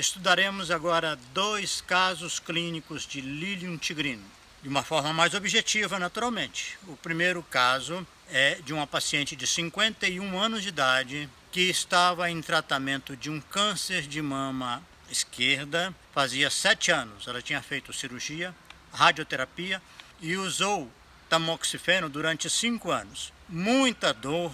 Estudaremos agora 2 casos clínicos de Lilium tigrino, de uma forma mais objetiva, naturalmente. O primeiro caso é de uma paciente de 51 anos de idade que estava em tratamento de um câncer de mama esquerda fazia 7 anos. Ela tinha feito cirurgia, radioterapia e usou tamoxifeno durante 5 anos. Muita dor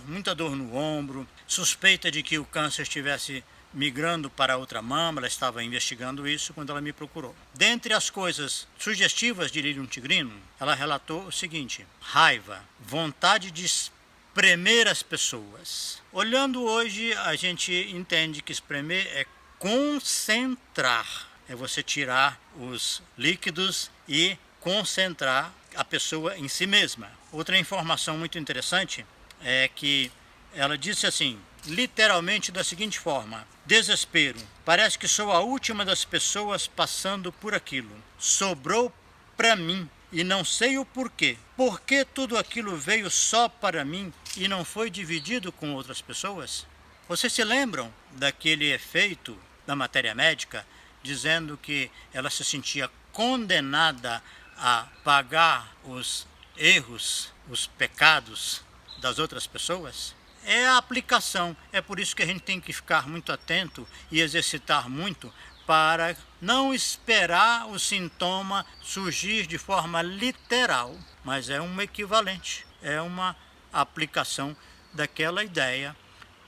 no ombro, suspeita de que o câncer estivesse migrando para outra mama. Ela estava investigando isso quando ela me procurou. Dentre as coisas sugestivas de Lilium tigrino, ela relatou o seguinte: raiva, vontade de espremer as pessoas. Olhando hoje, a gente entende que espremer é concentrar, é você tirar os líquidos e concentrar a pessoa em si mesma. Outra informação muito interessante é que ela disse assim, literalmente da seguinte forma: desespero, parece que sou a última das pessoas passando por aquilo. Sobrou para mim e não sei o porquê. Por que tudo aquilo veio só para mim e não foi dividido com outras pessoas? Vocês se lembram daquele efeito da matéria médica dizendo que ela se sentia condenada a pagar os erros, os pecados das outras pessoas? É a aplicação. É por isso que a gente tem que ficar muito atento e exercitar muito para não esperar o sintoma surgir de forma literal, mas é um equivalente, é uma aplicação daquela ideia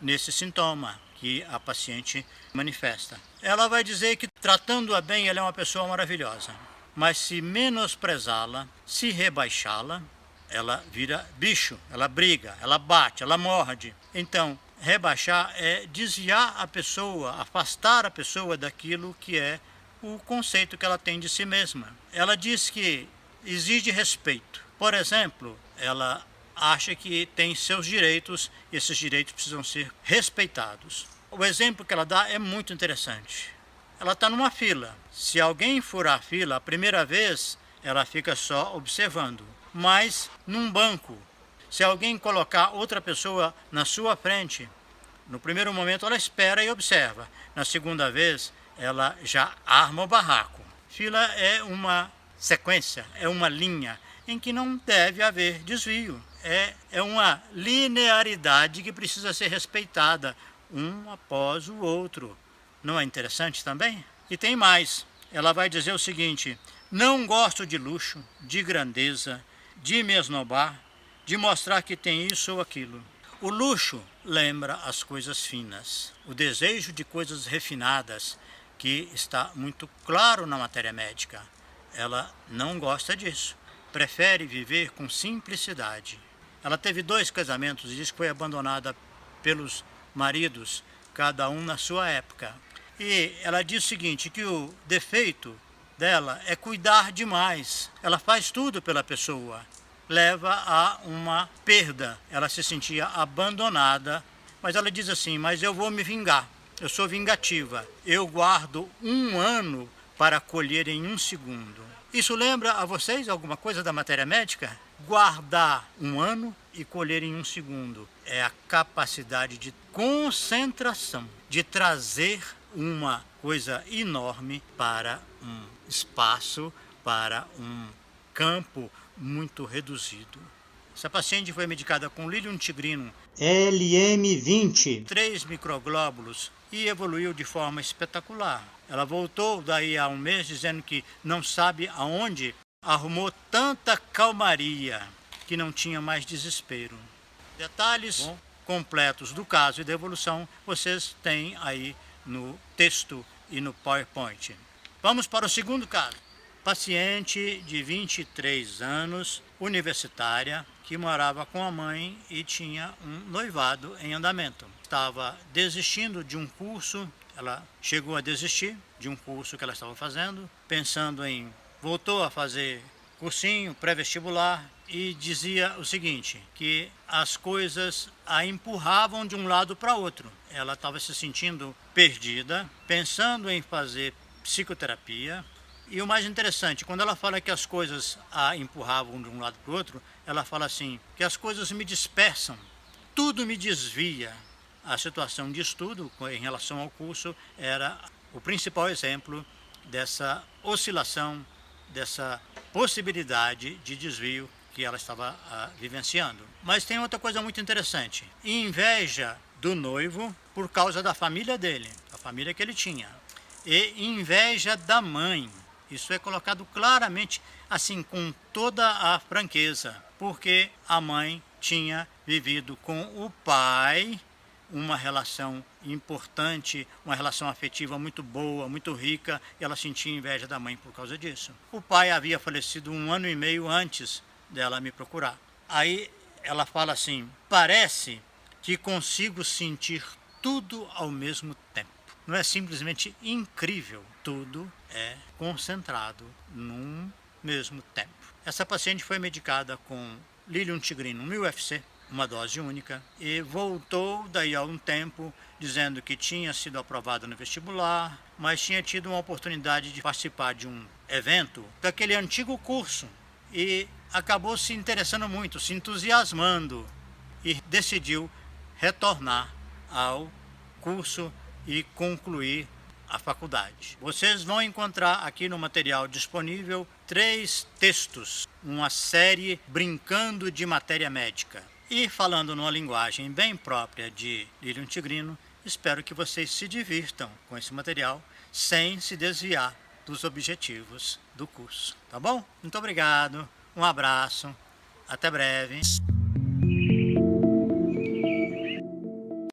nesse sintoma que a paciente manifesta. Ela vai dizer que, tratando-a bem, ela é uma pessoa maravilhosa, mas se menosprezá-la, se rebaixá-la, ela vira bicho, ela briga, ela bate, ela morde. Então, rebaixar é desviar a pessoa, afastar a pessoa daquilo que é o conceito que ela tem de si mesma. Ela diz que exige respeito. Por exemplo, ela acha que tem seus direitos e esses direitos precisam ser respeitados. O exemplo que ela dá é muito interessante. Ela está numa fila. Se alguém furar a fila a primeira vez, ela fica só observando. Mas num banco, se alguém colocar outra pessoa na sua frente, no primeiro momento ela espera e observa. Na segunda vez, ela já arma o barraco. Fila é uma sequência, é uma linha em que não deve haver desvio. É uma linearidade que precisa ser respeitada, um após o outro. Não é interessante também? E tem mais. Ela vai dizer o seguinte: não gosto de luxo, de grandeza, de me esnobar, de mostrar que tem isso ou aquilo. O luxo lembra as coisas finas, o desejo de coisas refinadas, que está muito claro na matéria médica. Ela não gosta disso, prefere viver com simplicidade. Ela teve 2 casamentos e diz que foi abandonada pelos maridos, cada um na sua época. E ela diz o seguinte, que o defeito dela é cuidar demais. Ela faz tudo pela pessoa, leva a uma perda. Ela se sentia abandonada, mas ela diz assim: mas eu vou me vingar, eu sou vingativa, eu guardo 1 ano para colher em 1 segundo. Isso lembra a vocês alguma coisa da matéria médica? Guardar 1 ano e colher em 1 segundo é a capacidade de concentração, de trazer uma coisa enorme para um espaço, para um campo muito reduzido. Essa paciente foi medicada com Lilium tigrino LM20, 3 microglóbulos, e evoluiu de forma espetacular. Ela voltou daí a 1 mês dizendo que não sabe aonde arrumou tanta calmaria, que não tinha mais desespero. Detalhes completos do caso e da evolução vocês têm aí no texto e no PowerPoint. Vamos para o segundo caso. Paciente de 23 anos, universitária, que morava com a mãe e tinha um noivado em andamento. Estava desistindo de um curso, ela chegou a desistir de um curso que ela estava fazendo, pensando em... voltou a fazer cursinho pré-vestibular e dizia o seguinte, que as coisas a empurravam de um lado para outro. Ela estava se sentindo perdida, pensando em fazer psicoterapia. E o mais interessante, quando ela fala que as coisas a empurravam de um lado para o outro, ela fala assim, que as coisas me dispersam, tudo me desvia. A situação de estudo em relação ao curso era o principal exemplo dessa oscilação, dessa possibilidade de desvio que ela estava vivenciando. Mas tem outra coisa muito interessante: inveja do noivo por causa da família dele, a família que ele tinha, e inveja da mãe. Isso é colocado claramente, assim, com toda a franqueza, porque a mãe tinha vivido com o pai uma relação importante, uma relação afetiva muito boa, muito rica, e ela sentia inveja da mãe por causa disso. O pai havia falecido 1 ano e meio antes dela me procurar. Aí ela fala assim: parece que consigo sentir tudo ao mesmo tempo. Não é simplesmente incrível? Tudo é concentrado num mesmo tempo. Essa paciente foi medicada com lírium tigrinum 1000 UFC, uma dose única, e voltou daí a um tempo dizendo que tinha sido aprovada no vestibular, mas tinha tido uma oportunidade de participar de um evento daquele antigo curso e acabou se interessando muito, se entusiasmando, e decidiu retornar ao curso e concluir a faculdade. Vocês vão encontrar aqui no material disponível 3 textos, uma série brincando de matéria médica. E falando numa linguagem bem própria de lírium tigrino, espero que vocês se divirtam com esse material sem se desviar dos objetivos do curso. Tá bom? Muito obrigado, um abraço, até breve.